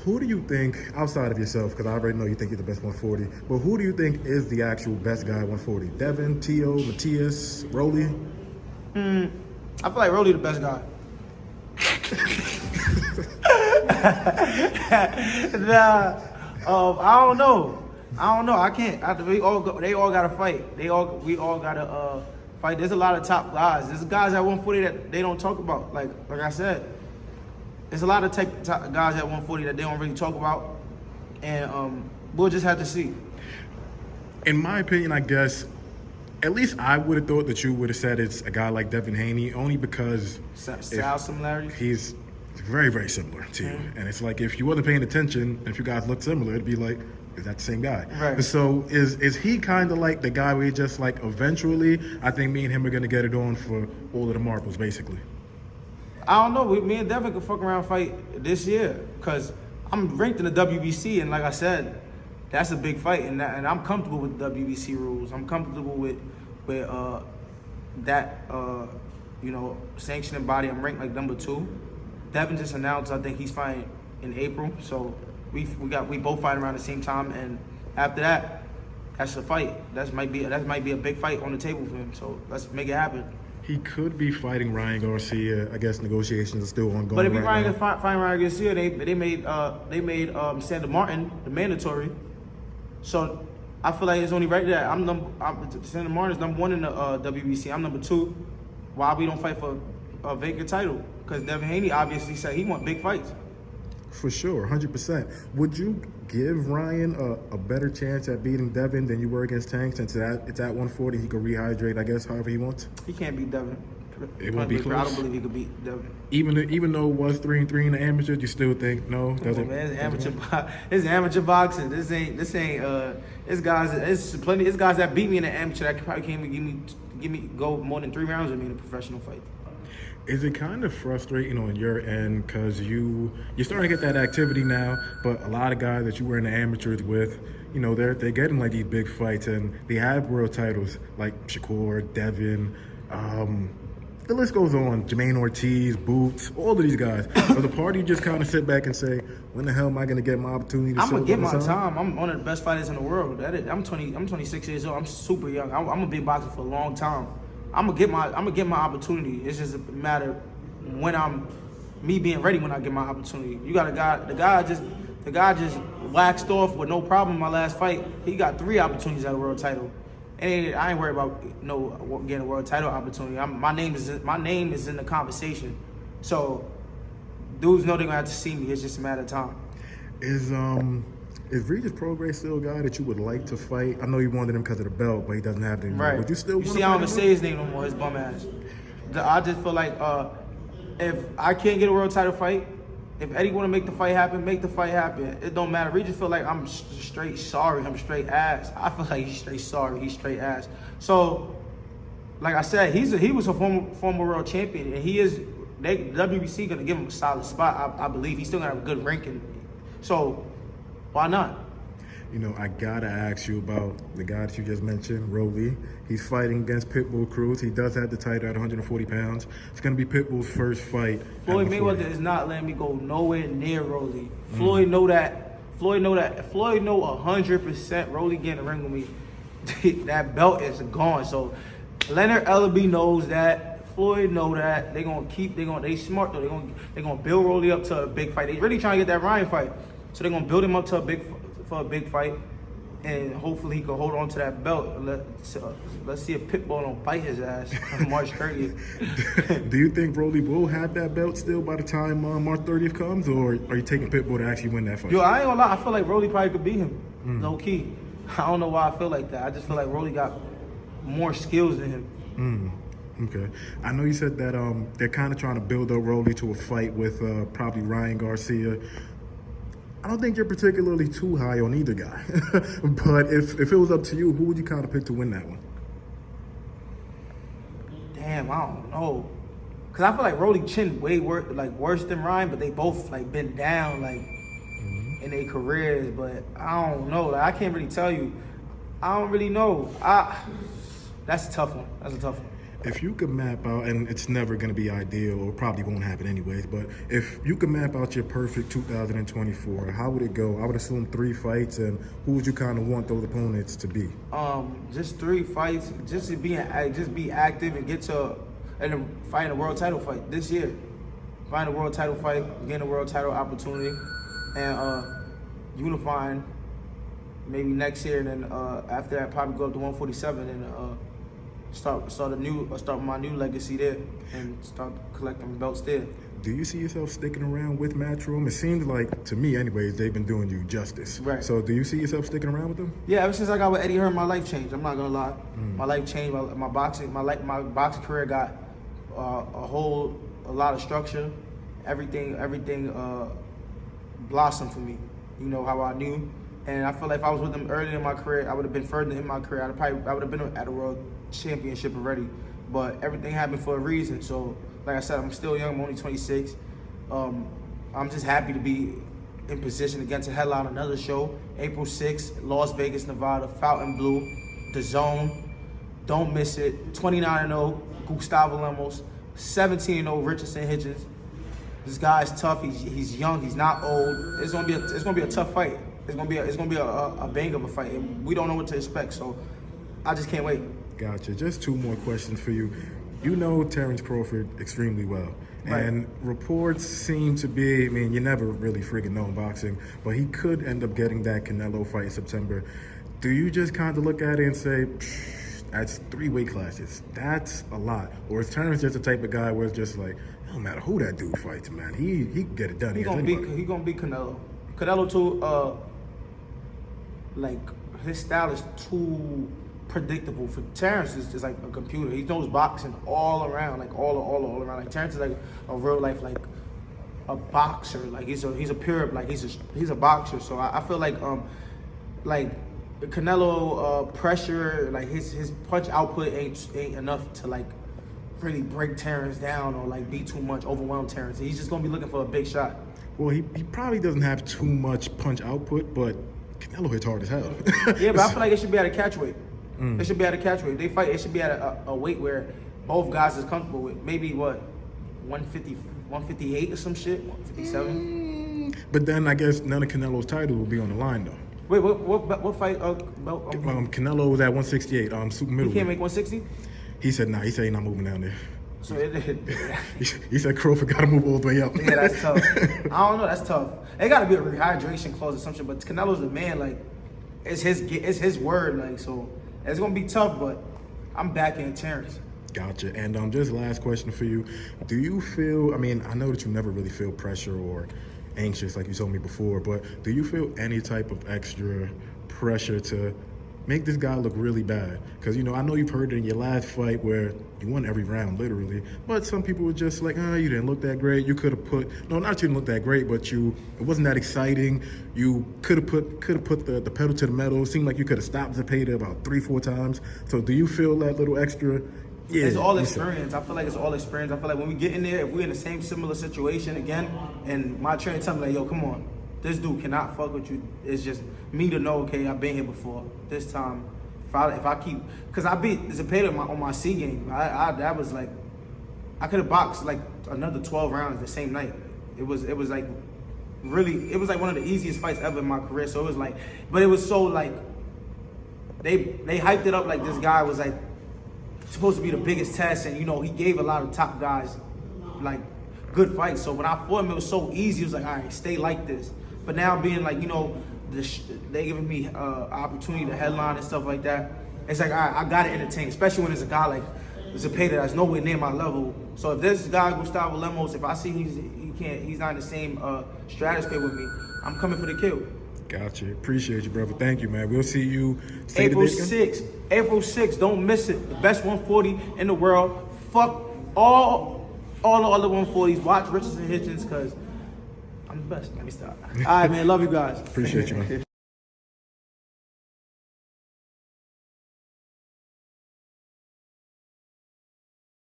Who do you think, outside of yourself, because I already know you think you're the best 140, but who do you think is the actual best guy at 140? Devin, Tio, Matias, Rolly? I feel like Rolly the best guy. Nah, I don't know. I can't. They all got to fight. We all got to fight. There's a lot of top guys. There's guys at 140 that they don't talk about. Like I said, there's a lot of top guys at 140 that they don't really talk about, and we'll just have to see. In my opinion, I guess, at least I would have thought that you would have said it's a guy like Devin Haney, only because Style similarities. He's very, very similar to you. And it's like, if you wasn't paying attention, and if you guys look similar, it'd be like, is that the same guy? Right. So is he kind of like the guy where he just like, eventually, I think me and him are going to get it on for all of the marbles, basically? I don't know. Me and Devin could fuck around and fight this year because I'm ranked in the WBC, and like I said, that's a big fight, and I'm comfortable with the WBC rules. I'm comfortable with that sanctioning body. I'm ranked like number 2. Devin just announced, I think he's fighting in April, so we both fight around the same time, and after that, that's a fight. That might be a big fight on the table for him. So let's make it happen. He could be fighting Ryan Garcia. I guess negotiations are still ongoing. But if he's right fighting Ryan Garcia, they made Sandor Martin the mandatory. So I feel like it's only right there. Sandor Martin is number 1 in the WBC. I'm number 2. Why we don't fight for a vacant title? Because Devin Haney obviously said he want big fights. For sure, 100%. Would you give Ryan a better chance at beating Devin than you were against Tank, since it's at 140, he could rehydrate, I guess, however he wants? He can't beat Devin. It won't be close. I don't believe he could beat Devin. Even though it was 3-3 in the amateurs, you still think no? Doesn't? Man, it's amateur boxing. This ain't. It's guys that beat me in the amateur that probably can't even give me go more than 3 rounds with me in a professional fight. Is it kind of frustrating on your end because you're starting to get that activity now, but a lot of guys that you were in the amateurs with, they're getting like these big fights and they have world titles like Shakur, Devin, the list goes on, Jermaine Ortiz, Boots, all of these guys. As a party, you just kind of sit back and say, when the hell am I going to get my opportunity to I'm going to get my time? time. I'm one of the best fighters in the world. I'm 26 years old. I'm super young. I'm a big boxer for a long time. I'm gonna get my opportunity. It's just a matter when me being ready when I get my opportunity. You got a guy, the guy just waxed off with no problem in my last fight. He got 3 opportunities at a world title. And I ain't worried about getting a world title opportunity. My name is in the conversation. So dudes know they're gonna have to see me. It's just a matter of time. Is Regis Prograis still a guy that you would like to fight? I know you wanted him because of the belt, but he doesn't have it anymore. Right. Would you still want to fight him? I don't even say his name no more, his bum ass. I just feel like if I can't get a world title fight, if Eddie want to make the fight happen, make the fight happen. It don't matter. Regis feel like I'm straight sorry. I'm straight ass. I feel like he's straight sorry. He's straight ass. So, like I said, he was a former world champion, and WBC gonna give him a solid spot. I believe he's still gonna have a good ranking. So, why not? I gotta ask you about the guy that you just mentioned, Rolly. He's fighting against Pitbull Cruz. He does have the title at 140 pounds. It's gonna be Pitbull's first fight. Floyd Mayweather is not letting me go nowhere near Rolly. Floyd know that. Floyd know 100% Rolly getting in the ring with me. That belt is gone. So Leonard Ellaby knows that. Floyd know that. They smart though. They gonna build Rolly up to a big fight. They really trying to get that Ryan fight. So they're gonna build him up to a big fight, and hopefully he can hold on to that belt. Let's see if Pitbull don't bite his ass on March 30th. Do you think Rolly will have that belt still by the time March 30th comes, or are you taking Pitbull to actually win that fight? Yo, I ain't gonna lie. I feel like Rolly probably could beat him. Low key. I don't know why I feel like that. I just feel like Rolly got more skills than him. Okay. I know you said that they're kind of trying to build up Rolly to a fight with probably Ryan Garcia. I don't think you're particularly too high on either guy. But if it was up to you, who would you kind of pick to win that one? Damn, I don't know. Because I feel like Rolly chin way worse than Ryan, but they both been down in their careers. But I don't know. I can't really tell you. I don't really know. That's a tough one. If you could map out, and it's never going to be ideal, or probably won't happen anyways, but if you could map out your perfect 2024, how would it go? I would assume 3 fights, and who would you kind of want those opponents to be? Just 3 fights, just to be active and get to and fight a world title fight this year. Find a world title fight, gain a world title opportunity, and unifying maybe next year, and then after that probably go up to 147 and start my new legacy there and start collecting belts there. Do you see yourself sticking around with Matchroom? It seems like, to me anyways, they've been doing you justice. Right. So do you see yourself sticking around with them? Yeah, ever since I got with Eddie Hearn, my life changed. I'm not gonna lie. My life changed. My boxing career got a lot of structure. Everything blossomed for me. You know how I knew, and I feel like if I was with them early in my career, I would have been further in my career. I would have been at a world championship already. But everything happened for a reason. So, like I said, I'm still young. I'm only 26. I'm just happy to be in position again to headline another show, April 6th, Las Vegas, Nevada, Fountain Blue, The Zone. Don't miss it. 29-0, Gustavo Lemos. 17-0, Richardson Hitchins. This guy's tough. He's young. He's not old. It's gonna be a tough fight. It's gonna be a bang of a fight. And we don't know what to expect. So I just can't wait. Gotcha. Just 2 more questions for you. You know Terrence Crawford extremely well. Right. And reports seem to be, I mean, you never really freaking know in boxing, but he could end up getting that Canelo fight in September. Do you just kind of look at it and say, that's 3 weight classes? That's a lot. Or is Terrence just the type of guy where it's just like, no matter who that dude fights, man, he can get it done. He gonna beat Canelo. Canelo too, like his style is too predictable. For Terrence is just like a computer. He knows boxing all around, like all around. Like Terrence is like a real life, like a boxer. Like he's a pure, like he's a boxer. So I feel like Canelo pressure, like his punch output ain't enough to like really break Terrence down or like be too much, overwhelm Terrence. He's just gonna be looking for a big shot. Well, he probably doesn't have too much punch output, but Canelo hits hard as hell. Yeah, but I feel like it should be at a catch weight. It should be at a catch weight. If they fight, it should be at a weight where both guys is comfortable with. Maybe what, 150, 158 or some shit, 157. But then I guess none of Canelo's titles will be on the line though. Wait, what fight? Canelo was at 168. Super middleweight. He can't make 160. He said nah. He said he's not moving down there. So he said Crawford got to move all the way up. Yeah, that's tough. I don't know. That's tough. It got to be a rehydration clause or something. But Canelo's the man. Like, it's his word. Like, so it's gonna be tough. But I'm backing Terrence. Gotcha. And just last question for you: do you feel? I mean, I know that you never really feel pressure or anxious like you told me before, but do you feel any type of extra pressure to make this guy look really bad? Because, you know, I know you've heard it in your last fight where you won every round, literally, but some people were just like, you didn't look that great. You could have not you didn't look that great, but it wasn't that exciting. You could have put the pedal to the metal. It seemed like you could have stopped Zepeda about 3-4 times. So do you feel that little extra? Yeah, it's all experience. I feel like it's all experience. I feel like when we get in there, if we're in the same similar situation again, and my trainer tell me like, yo, come on, this dude cannot fuck with you. It's just me to know, okay, I've been here before. This time, if I keep, because I beat Zepeda on my C game. That was like, I could have boxed like another 12 rounds the same night. It was like really, it was like one of the easiest fights ever in my career. So it was like, but it was so like, they hyped it up like this guy was like supposed to be the biggest test, and you know, he gave a lot of top guys like good fights. So when I fought him, it was so easy. It was like, all right, stay like this. But now being like, you know, they giving me opportunity to headline and stuff like that. It's like, all right, I gotta entertain, especially when there's a guy like Zepeda that's nowhere near my level. So if this guy Gustavo Lemos, if I see he's not in the same stratosphere with me, I'm coming for the kill. Gotcha. Appreciate you, brother. Thank you, man. We'll see you April 6th. April 6th. Don't miss it. The best 140 in the world. Fuck all the other 140s. Watch Richardson Hitchins because I'm the best. Let me stop. All right, man. Love you guys. Appreciate you, man.